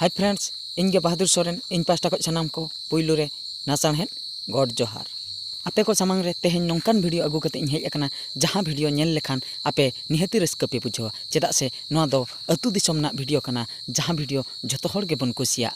Hi friends इनके बहादुर सोरेन इन pasta को सामान को पुइलू रे नासाणहेद गॉड जोहार आपे को सामान रे तेहें नौकान वीडियो अगू कते इन हेज अकना जहां वीडियो नेल लेखान आपे निहती रस्का पे बुझो चेदा से नोआ दो अतु दिसम ना वीडियो कना जहां वीडियो जतो हर के बन कुसिया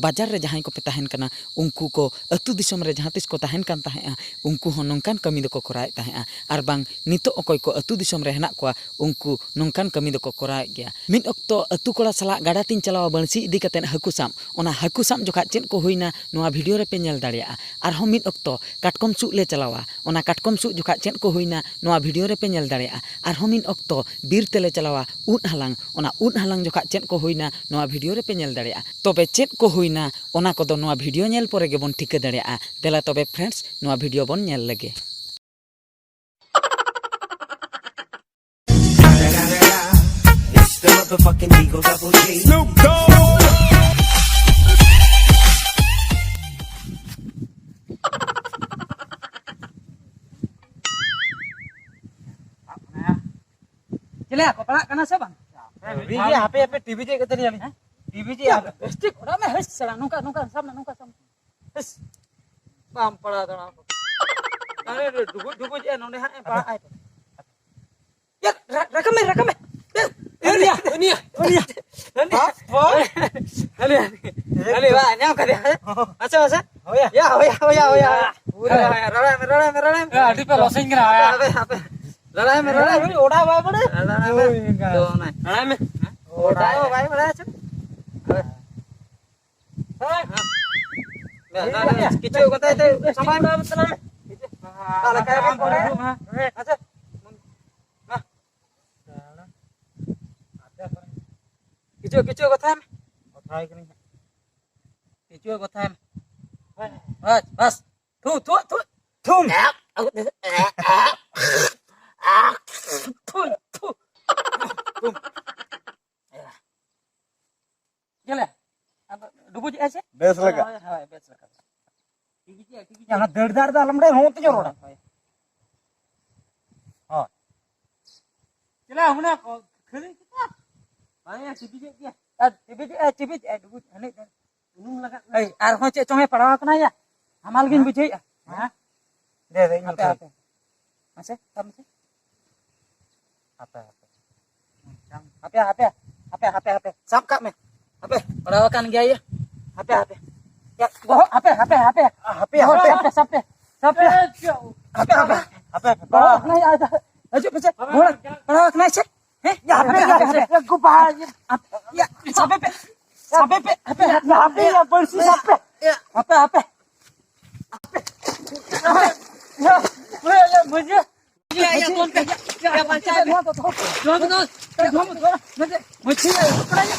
बाजार रे जहां को पे तहन कना उनको को अतु दिसम रे जहां तिस को तहन कान ताहे उनको हो नौकान कमी दो को कराय ताहे आर बांग नितो अकोय को अतु दिसम रे हेना को उनको नौकान कमी दो को कराय गया मिन अक्तो अतु कोड़ा सला गाडा तीन चलावा बंसी इदी कते हाकु साम ओना हाकु साम जोखा चेन को होइना नोआ वीडियो रे पे नेल दाड़िया आर हम मिन अक्तो काटकम सु ले चलावा ओना काटकम सु जोखा चेन को होइना नोआ वीडियो रे पे नेल दाड़िया आर हम मिन अक्तो बीर तेले चलावा उड हालांग ओना उड हालांग जोखा चेन को होइना नोआ वीडियो रे पे नेल दाड़िया तबे चेन को होइना ओना कोदो नोआ वीडियो नेल परे गे बन ठिका दाड़िया देला तबे फ्रेंड्स नोआ वीडियो बन नेल लगे The motherfucking Eagle Double G. Snoop Dogg. चले को पड़ा कना से बन वीडियो पे टीवी जे कतनी आली टीवी जे स्टिक ओरा में हस सला नुका नुका सब हस बाम पड़ा दना अरे डुबु जे नोने हा पा आय या रकम में दुनिया अरे वाह न्याम कर अच्छा होया पूरा रड़ा अड़ी पे लॉसिंग करा आया रड़ा में ओड़ा भाई बड़े रड़ा में ओड़ा भाई बड़ा अच्छा किचो बताए थे सामान मतलब काला काय पड़े अच्छा किचो कथा है कथाई कनी किचो कथा है बस थू चले अब डुबु जे ऐसे बेस लगा हां बेस लगा ठीक यहां दड़दार दा लमड़े होत जो रोड़ा हां चला हमना खरी किता आया टीवी जे क्या टीवी डुबु हने उनुम लगा ए आर हो चे चोंगे पड़ावा कना या हमाल गिन बुझे हां दे इन पे अच्छा कम से apa sam kak me apa perawakan gaya ya apa ya go apa sampai apa perawakan aja aja bisa perawakan aja ya apa gua bahas ya sampai apa ya bersih sampai apa ya muझे या कौन पे या पंचायत में तो मुझे पकड़ाइए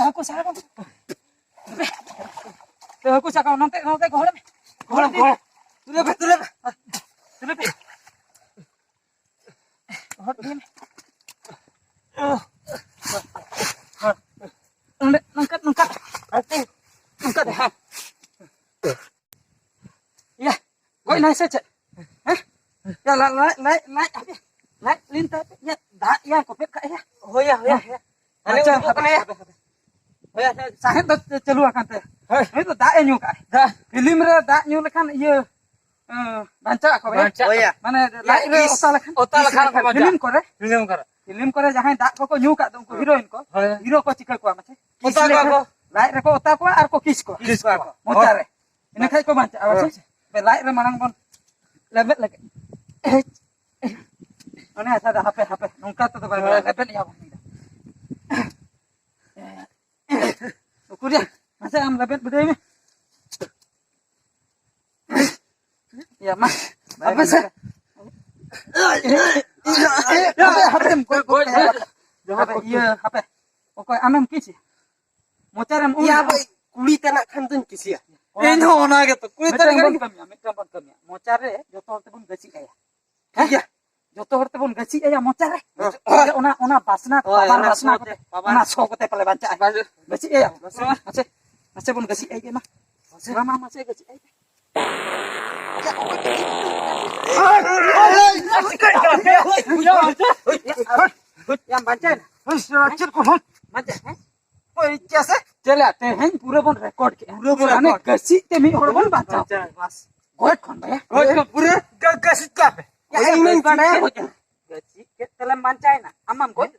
aku salah aku cakap nanti gol tuh lebih nangkat ya gol naik saja ya lai lintas ya dak ya kopet kak ya oh ya अच्छा होया साहेब तो चलू आकान ते हे तो दा एन्यू का फिल्म रे दा न्यू लखान ये बांचा को माने लाइट रे ओता लखान फिल्म करे जहां दा को न्यू का उनको हीरोइन को हीरो को चिका को माचे ओता को लाइट रे को ओता को आर को किस को मोचा रे इने खाय को बांचा आवाज बे लाइट रे मानंग बन लेबेट लगे अने अच्छा हापे नोंका तो लेबेट या Kuria, masa am lebet bedai me? Ya mas, apa sih? Apa? Oke, amem kisi. Mocaram. Ya, kulit anak kandung kisi ya. Eno na gitu. Kulit anak kandung kami, gasi aja mocer. Ona basna, papan basna. Ona sok kote pale baca. Gasi aja. Masih pun gasi aja mah. Mama masih gasi aja. Yang baca. Lanjut kohon. Baca. Oi कैसे चला तेहन पूरा बन record के पूरा ने गसी ते मी और बन बाचा बस गोट कोन भैया गोट को पूरा गसी क्या पे या इमेन बना गसी के तले मानचाय ना अमम गोट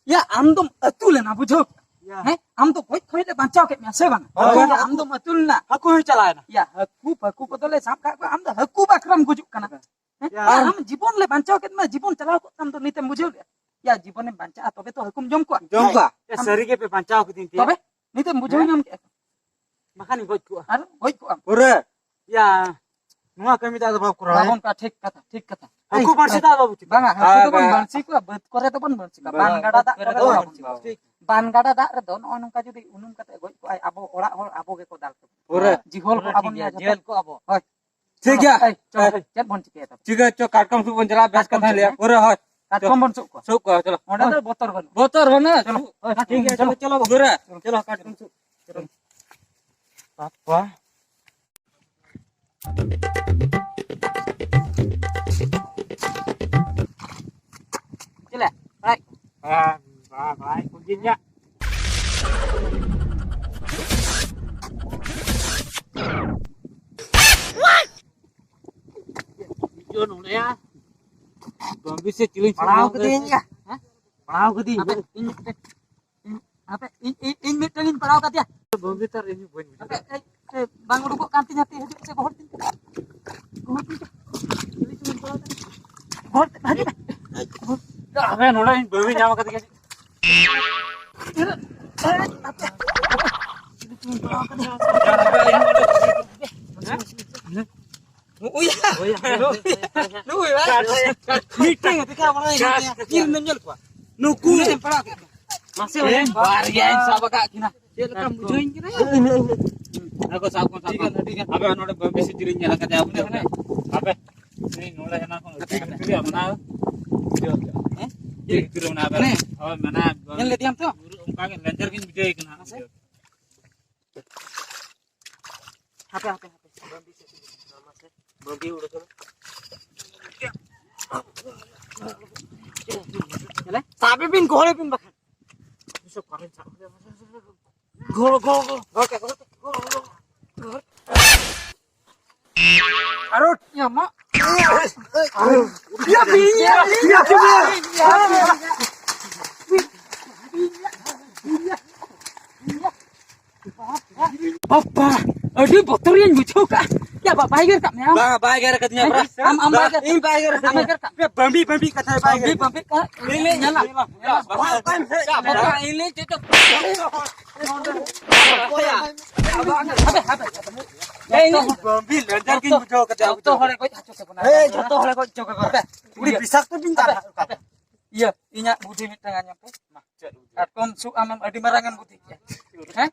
या आम तुम अतुल ना बुझो हैं आम तो गोट खोइले बाचाओ के मैसे बन आम तो अतुल ना हकु ही चलाए ना या हकु बदले साम का आम तो हकु बाक्रम गुजुक कना हम जीवन ले बाचाओ के मैं जीवन चलाओ को हम तो नीते बुझो या जीवन में बांचा तबे तो हुकुम जम को सरी के पे बांचाओ को दिन तबे नीते बुझो हम मखानी गोज को अरे होय को पूरे या नुआ कमी दा बाप को बाबन का ठीक कथा हकु बरसी दा बाबू बांगा हकु तो बन बंसी को बत करे तो बन बंसी बान गाडा दा करे तो बंसी बान गाडा दा रे दोन ओनुका जदी उनुम कते गोज को आबो ओड़ा होर आबो के को दाल को पूरे जिहोल को आबो या जेल को आबो होय ठीक है चल बन चिके तो ठीक है चो काटकम सु बन चला बेस कथा ले पूरे होय काटकम बन सुक को चलो ओडा तो बोतर बन चलो ठीक है चलो चलो पूरे चलो काटकम सु चलो पापा चले बाय हां बाय कुजिnya जो नु ले बम्बी से चिलिंग पढ़ाओ के देंगे हैं पढ़ाओ के दी apa in meeting padaw ka dia बम्बी तर ini buin bang udu ko kanti nyati hadi se kohor tin kohor hadi अबे नोड़ा इन बम्बी जामा कदी कैसे meeting itu ka mana ini menjel ko nuku masih lain varian saba ka kina cel kam bujoin kina aku sabko abe नोड़े बम्बी से chilling nyala kate abu ne abe ini नोड़ा है ना को chilling mana जो ये chilling ना abe और mana yang le diam to उनका के लेंजर किन बिजय कना hape बम्बी उड़ चलो चले sabe bin kohore bin bakhan सब करें सा go oke arut ya ma ya binya papa aduh botorian bujo ka ya bapak iger ka me बा बाइगर कदिया बरा am bager इन बाइगर ka बम्बी बम्बी कथा बाइगर bambi ka ini nyala ini itu ini बम्बी लेंजर किन बुझो कथा joto hore ko hacho ke puna joto hore ko jogo ko उड़ी बिसाक तो बिन ता iya inya budi mitang anyam pe atkom su amam adi marangan budi ya he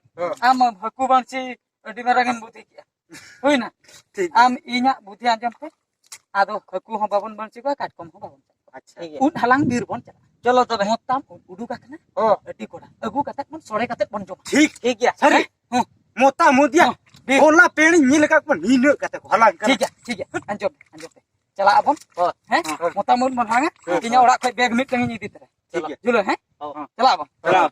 amam haku bangsi adi marangan budi ya hoina am inya budi anyam pe ado haku ho babon bangsi ko katkom ho babon अच्छा un halang bir bon चलो तबे motam udu ka kana adi koda agu katat mon sore katat bon jom ठीक ठीक है सरी मोता मोदिया होला पेणी नील का को नीन कते होला ठीक है anjom pe chala abon he motam mon bon hanga inya ora khoi bag mit tangi idi tere ठीक है julo he chala abon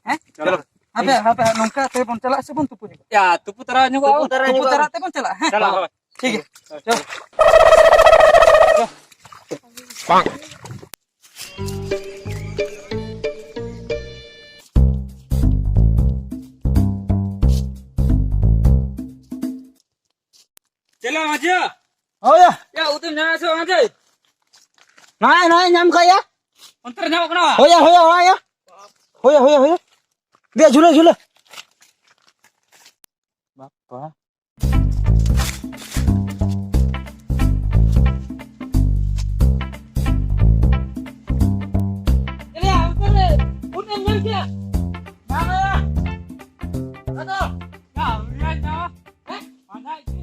he चलो Habe nongka te bon chala se bon tupu ni. या तू पुतरा new Tupu tara te bon chala. चला ठीक है. चलो. चला मजा Oh ya. या उतम ना से मजा Nai nyam kaya. अंतर ना कना Hoya ya. Hoya. Dia jula. बापा Ini ya, utar. Udah nyam kya? Nama ya. Ada. या उरिया ना माना इसी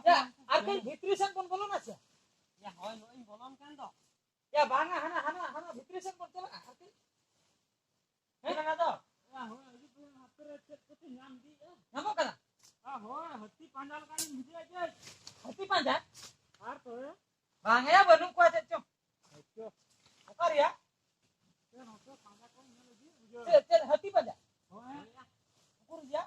Ya, Ar kan bhitri sen bon bolon ache. Ya hoy noi bolon kan to. Ya banga hana bhitri sen bon chala ar kan. Hena na to. Ya hoy adi pun hapre chet koti nyam di. Namo kana. Hoy hati pandal kan biji aja. Hati panda. Ar to. Banga ya banung ko ache chom. Okar ya. Chet hati panda. Ukur ya.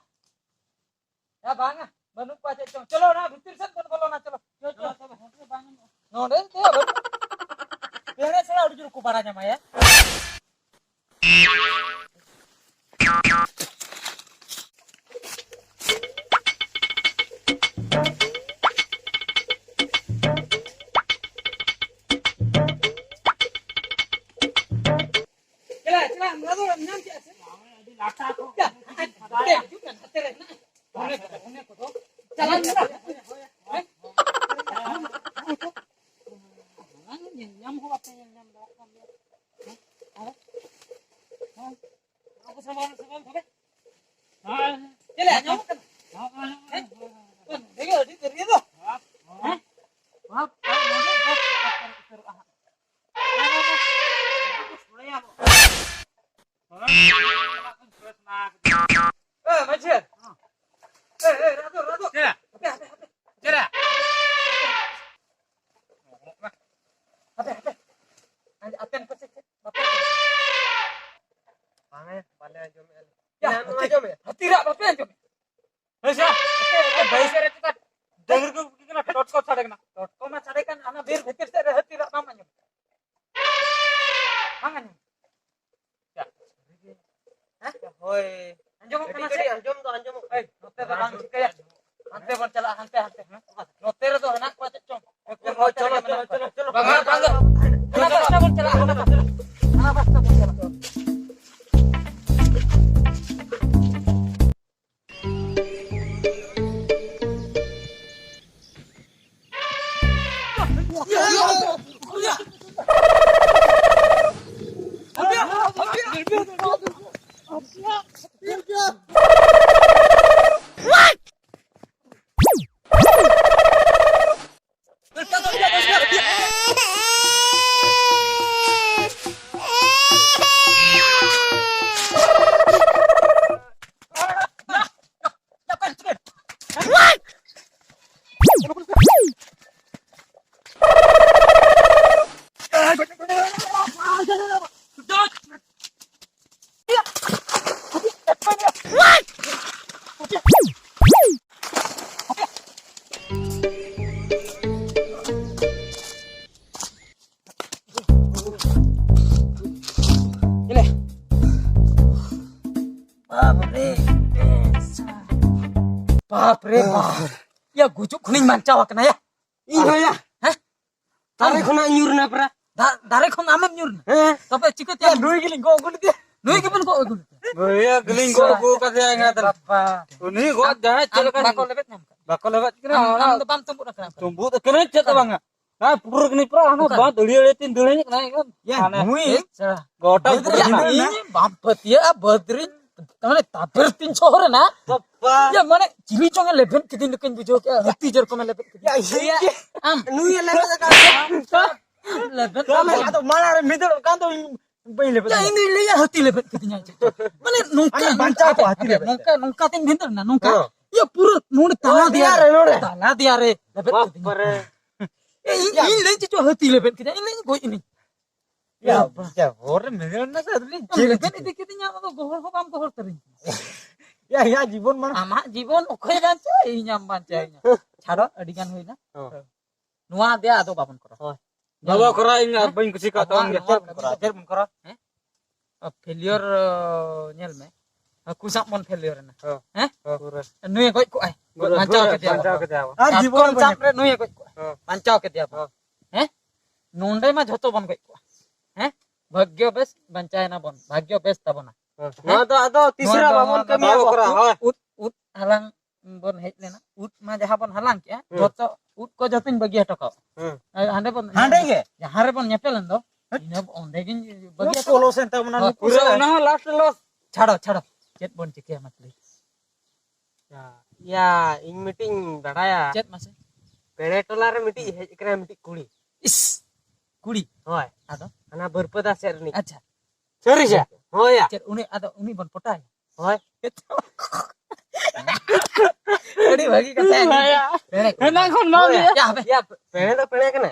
Ya banga banung ko ache chom. Chalo na bhitri sen bon bolon na chalo. Chalo banga. No de te ab. Pere se aur jur ko para jama ya. Cila, mrado nam che ase. Adi lata ko. Ya, ate juga ate re na. One ko to. Jalan na. Nyam ho ape nyam da kam ya. Aku sabar hobe. Cila, nyam kan. देखो दी कर दो हैं वहां मच्छर रातो Cira. Cira. aten pese bapak Pangai, balik aja mel. ya aja mel. hatirak bapak anjum Hesa. Dai sere kita. Dengar ko kina tot ko chade na. to ma sade kan ana bir bhitir se hatirak nam anjum mangan Hoy. anjum Jadi kana kiri se anjom to anjom. eh note ba bang sikaya ante bon chala ante note re to hanak pa chom Hoy chalo. bang ana basta bon chala ana basta bon chala Bapak ya gujuk kuning mancaw kena ya Iya ya. hah Tarik kena nyur na pra. dari kon amem nyur tapi cikut ya dui giling go gulit ya dui giling go gulit Boya geling go kate nga tal. Uni go jahe chal kan. bakal lebet nyam Bakal lewat kira. am debam tumbuk na kena Tumbu te kena chat bang. Ha puruk ni pra ana ba duli tin duli ni kena kan. ya mui Gota ini bampet ya badrin tamane tapir 300 hore na Papa. ya mane jili chonge leben kidin lekin bujo ke hati jer kome leben Ya iya. am Nu ya lele ka. leben Kame atau mana re midel kan to bai lele. ya ini liya hati leben kidin aja mane nungka Ani banca ko hati leben. nungka ting binter na nungka ya pura nune tala dia tala dia re leben kidin Pare. ini lenci cho hati leben kidin ini go ini Ya, hore midel na sa duli. leben itu kidin ya to gohor ho kam gohor tering Ya ya jibon mana. ama জীবন ওখে বাঁচে এই নাম বাঁচে ছাড়ো আডিগান হই না নোয়া দে আদো বাপন করো Bawa kora inga bain kusi ka taon ge. দের মন করো failure ñel me kusak mon failure না হ্যাঁ নুয়ে কই কো আই বাঁচাও কে দিয়া আর জীবন চাপরে নুয়ে কই কো বাঁচাও কে দিয়া হ্যাঁ নোন্ডে মা যত বন কই কো হ্যাঁ ভাগ্য বেশ বাঁচায় না বন ভাগ্য বেশ তব না Nah, atau tisra bangun kami Bawa kora. ut halang bon hej lena ut ma jaha bon halang ya joto ut ko jotin bagi atoko hande bon Hande ge? ya hare bon nyepelen do ina onde gin bagi atoko Polo senta mana Pura una last los. chado chado jet bon chike matli Ya, in meeting dada ya. jet mase पेड़े टोला रे मिटी hedge एकरा मिटी कुड़ी इस कुड़ी होय आदो हना बरपदा सेरनी अच्छा सरी जा होया चल उनी आदो उनी बन पटाय होय अड़ी भागी कते पेड़े हेना खन मा या हबे या पेड़े तो पेड़े कना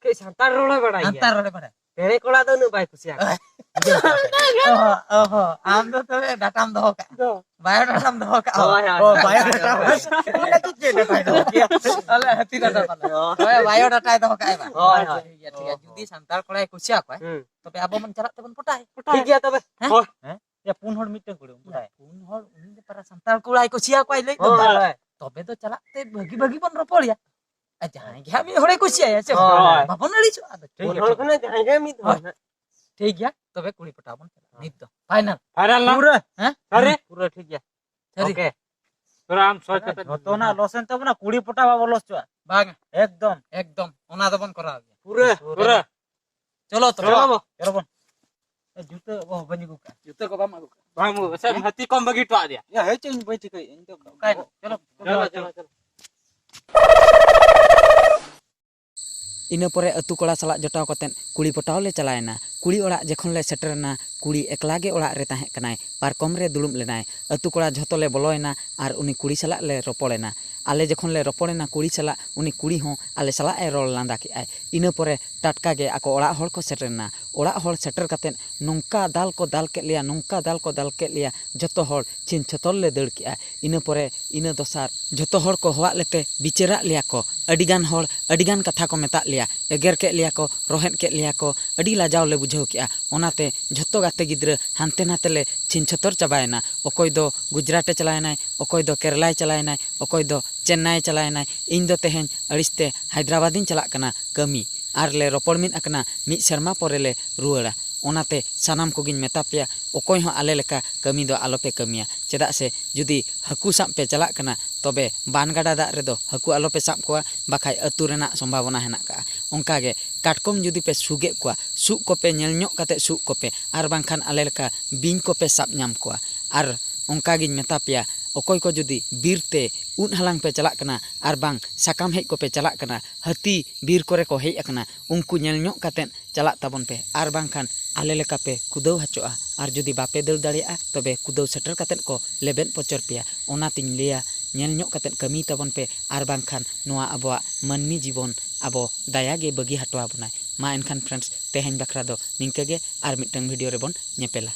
के संतार रोड़ा बड़ा अंतर रोले पड़े पेड़े कोड़ा तो न बाय कुसिया ओहो आम तो तबे डाटाम दो का बायो डाटाम दो का होय ओ बायो डाटा उन्हें तो जे डाटा दो किया अले हती डाटा पाले ओए बायो डाटा दो का बा होय होय ठीक है जुदी संतार कोड़ाय कुसिया को तबे आबो मन चला तबन पटाय ठीक गया तबे होय या पुन हर मिटन कुड़ी पुन हर उनी para संतार कोड़ाय कुसिया को आइले होय तबे तो चला ते भागी भागी बन रोपड़िया जहां के हामी हड़े कुसिया या से होय। बाबन अड़ी छ ठीक है कने जाय गे मी होय। ठीक गया तबे कुड़ी पटाबन नित दो फाइनल फाइनल ना पूरा हैं अरे पूरा ठीक गया सरी ओके तोरा हम सोच के तो ना लोसन तब ना कुड़ी पटावा बोलस छ भाग एकदम एकदम ओना दबन करा पूरा पूरा चलो तो चलो चलो बन जूते वो बनी को का जुते को बाम आगो भाई मु सब हती कम बगी टवा दिया या है चेंज बैठ के इन तो काय चलो चलो चलो चलो इना परे अतु कोड़ा सला जटाव कतेन कुड़ी पटाव ले चलायना कुड़ी ओड़ा जखन ले सेटरना कुड़ी एकला गे ओड़ा रे ताहे कनाय पारकम रे दुड़ुम लेनाय अतु कोड़ा झतो ले बोलोयना आर उनी कुड़ी सला ले रोपड़ेना आले जखन ले रोपड़ेना कुड़ी सला उनी कुड़ी हो आले सला ए रोल लांदा के आय इना परे टटका गे आको ओड़ा हड़ को सेटरना ओड़ा हड़ सेटर कतेन नोंका दाल को दाल के लिया नोंका दाल को दाल के लिया जतो हड़ छिन छतल ले दड़ के आय इना परे इना दोसार जतो हड़ को होआ लेते बिचेरा लिया को अडिगान हड़ अडिगान कथा को मेता लिया एगर के लिया को रोहेन के लिया को अडी लाजाव ले बुझाव के ओनाते झतो गाते गिद्र हानते नाते ले छिन छतर चबायना ओकोय दो गुजराते चलायनाय ओकोय दो केरलाय चलायनाय ओकोय दो चेन्नई चलायनाय इन दो तेहेन अड़िसते हैदराबादिन चलाक कना कमी आर ले रोपड़ मिन अकना मिद शर्मा परे ले रुवाड़ा ओनाते सानाम कोगिन मेता पेया ओकोय हो आले लेका कमी दो आलोपे कमिया चेदा से जुदी हाकू साब पे चलाक कना तबे बानगाडा दा रे दो हाकू आलोपे साब कोआ बाखाय अतु रेना संभावना हेना का ओंका गे काटकम जुदी पे सुगे कोआ सुक कोपे नेल ᱧᱚᱜ कते सुक कोपे आर बांखान आले लेका बिन कोपे साब ᱧᱟᱢ कोआ आर ओंका गिन मेता पेया ओकोय को जुदी बीरते उन हलांग पे चलाक कना आर बांग साकाम हेज कोपे चलाक कना हाती बीर कोरे को हेज अकना उनको नेल ᱧᱚᱜ कतेन चलाक ताबन पे आर बांखान आले लेका पे कुदौ हचोआ आर जुदी बापे दल दाड़िया तबे कुदौ सेटर कतेन को लेबेन पोचर पेया ओनातिन लेया नेल ᱧᱚᱜ कतेन कमी ताबन पे आर बांखान नोआ अबोआ मानमी जीवन अबो दाया गे बगी हटवा बनाय मा एनखान फ्रेंड्स तेहेन बखरा दो निंका गे आर मिटंग वीडियो रे बोन नेपेला।